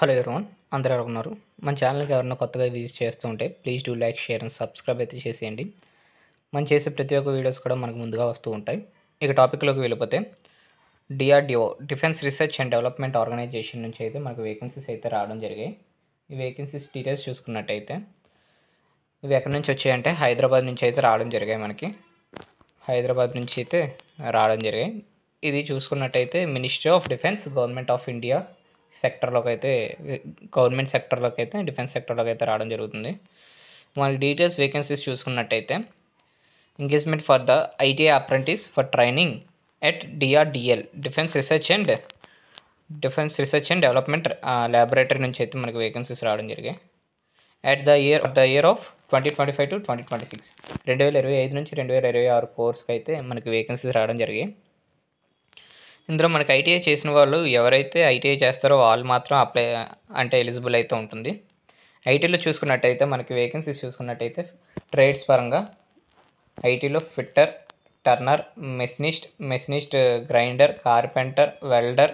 Hello everyone, అందరూ ఎలా ఉన్నారు? మన ఛానల్‌కి ఎవరైనా కొత్తగా విజిట్ చేస్తూ ఉంటే please do like, share and subscribe అయితే చేసేయండి. మనం చేసే ప్రతి ఒక్క వీడియోస్ కూడా మనకు ముందుగా వస్తూ ఉంటాయి. ఇక టాపిక్‌లోకి వెళ్ళిపోతే DRDO defence research and development organisation నుంచి అయితే మనకు వేకెన్సీస్ అయితే రావడం జరిగాయి. ఈ వేకెన్సీస్ డీటెయిల్స్ చూసుకున్నట్టయితే ఇవి ఎక్కడి నుంచి వచ్చాయంటే హైదరాబాద్ నుంచి అయితే రావడం జరిగాయి మనకి. హైదరాబాద్ నుంచి అయితే రావడం జరిగాయి. ఇది చూసుకున్నట్టయితే ministry of defence, government of India సెక్టర్‌లోకి అయితే గవర్నమెంట్ సెక్టర్‌లోకి అయితే డిఫెన్స్ సెక్టర్‌లోకి అయితే రావడం జరుగుతుంది. మనకి డీటెయిల్స్ వేకెన్సీస్ చూసుకున్నట్టయితే engagement for the ITI apprentice for training at DRDL defence research and development laboratory నుంచి అయితే మనకి వేకెన్సీస్ రావడం జరిగాయి. At the year of 2025 to 2026 2025 నుంచి 2026 కోర్స్‌కి అయితే మనకి వేకెన్సీస్ రావడం జరిగాయి. ఇందులో మనకి ఐటీఐ చేసిన వాళ్ళు ఎవరైతే ఐటీఐ చేస్తారో వాళ్ళు మాత్రం అప్లై అంటే ఎలిజిబుల్ అయితే ఉంటుంది. ఐటీలో చూసుకున్నట్టయితే మనకి వేకెన్సీస్ చూసుకున్నట్టయితే ట్రేడ్స్ పరంగా ఐటీలో fitter, turner, machinist, grinder, carpenter, welder,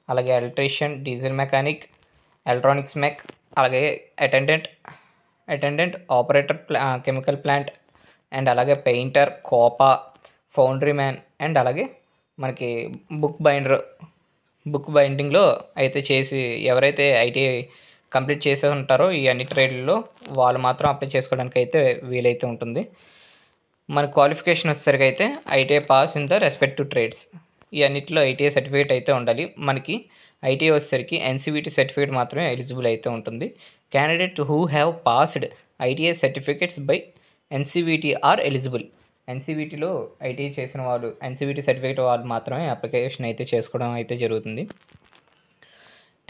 అలాగే electrician, diesel mechanic, electronics mech, అలాగే attendant operator, chemical plant and అలాగే painter, COPA, foundryman and అలాగే మనకి బుక్ బైండింగ్లో అయితే చేసి ఎవరైతే ఐటీఐ కంప్లీట్ చేసే ఉంటారో ఈ అన్ని ట్రేడ్లలో వాళ్ళు మాత్రం అప్లై చేసుకోవడానికి అయితే వీలైతే ఉంటుంది. మన క్వాలిఫికేషన్ వచ్చేసరికి అయితే ITI pass in the respective trades. ఈ అన్నిటిలో ఐటీఐ సర్టిఫికేట్ అయితే ఉండాలి. మనకి ఐటీఐ వచ్చేసరికి ఎన్సీవీటీ సర్టిఫికేట్ మాత్రమే ఎలిజిబుల్ అయితే ఉంటుంది. Candidate who have passed ITI certificates by NCVT are eligible. ఎన్సీవీటీలో ఐటీఐ చేసిన వాళ్ళు, ఎన్సీవీటీ సర్టిఫికేట్ వాళ్ళు మాత్రమే అప్లికేషన్ అయితే చేసుకోవడం అయితే జరుగుతుంది.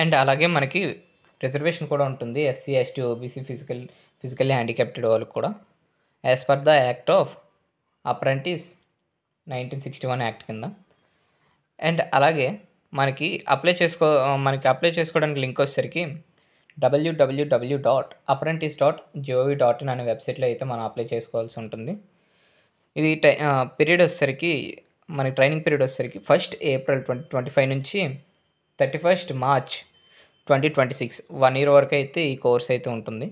అండ్ అలాగే మనకి రిజర్వేషన్ కూడా ఉంటుంది SC, ST, OBC, physically handicapped వాళ్ళకి కూడా as per the act of apprentice 1961 act కింద. అండ్ అలాగే మనకి అప్లై చేసుకోవడానికి లింక్ వచ్చేసరికి www.apprentice.gov.in అనే వెబ్సైట్లో అయితే మనం అప్లై చేసుకోవాల్సి ఉంటుంది. ఇది పీరియడ్ వచ్చేసరికి మనకి ట్రైనింగ్ పీరియడ్ వచ్చేసరికి 1st April 2025 నుంచి 31st March 2026 1 year వరకు అయితే ఈ కోర్స్ అయితే ఉంటుంది.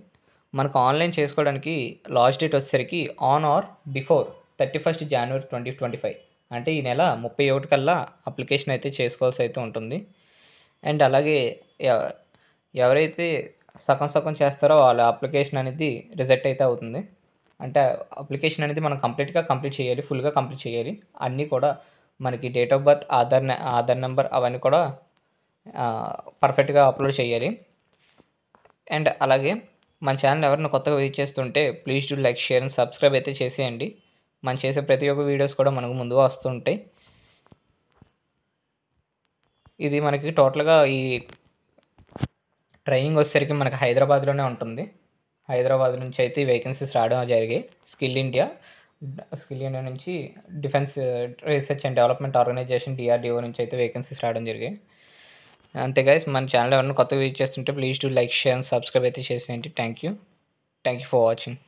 మనకు ఆన్లైన్ చేసుకోవడానికి లాస్ట్ డేట్ వచ్చేసరికి on are before 31st January 2025 అంటే ఈ నెల 31 కల్లా అప్లికేషన్ అయితే చేసుకోవాల్సి అయితే ఉంటుంది. అండ్ అలాగే ఎవరైతే సగం చేస్తారో వాళ్ళ అప్లికేషన్ అనేది రిజెక్ట్ అయితే అవుతుంది. అంటే అప్లికేషన్ అనేది మనం కంప్లీట్ చేయాలి, ఫుల్గా కంప్లీట్ చేయాలి. అన్నీ కూడా మనకి date of birth, Aadhaar number అవన్నీ కూడా పర్ఫెక్ట్గా అప్లోడ్ చేయాలి. అండ్ అలాగే మన ఛానల్ ఎవరైనా కొత్తగా విజిట్ చేస్తుంటే please do like, share and subscribe అయితే చేసేయండి. మనం చేసే ప్రతి ఒక్క వీడియోస్ కూడా మనకు ముందుగా వస్తుంటాయి. ఇది మనకి టోటల్గా ఈ ట్రైనింగ్ వచ్చేసరికి మనకి హైదరాబాద్లోనే ఉంటుంది. హైదరాబాద్ నుంచి అయితే వేకెన్సీస్ రావడం జరిగాయి. స్కిల్ ఇండియా నుంచి defence research and development organisation DRDO నుంచి అయితే వేకెన్సీస్ రావడం జరిగాయి. అంతే గైస్, మన ఛానల్ ఎవరైనా కొత్తగా విజిట్ చేస్తుంటే please do like, share and subscribe అయితే చేసేయండి. Thank you for watching.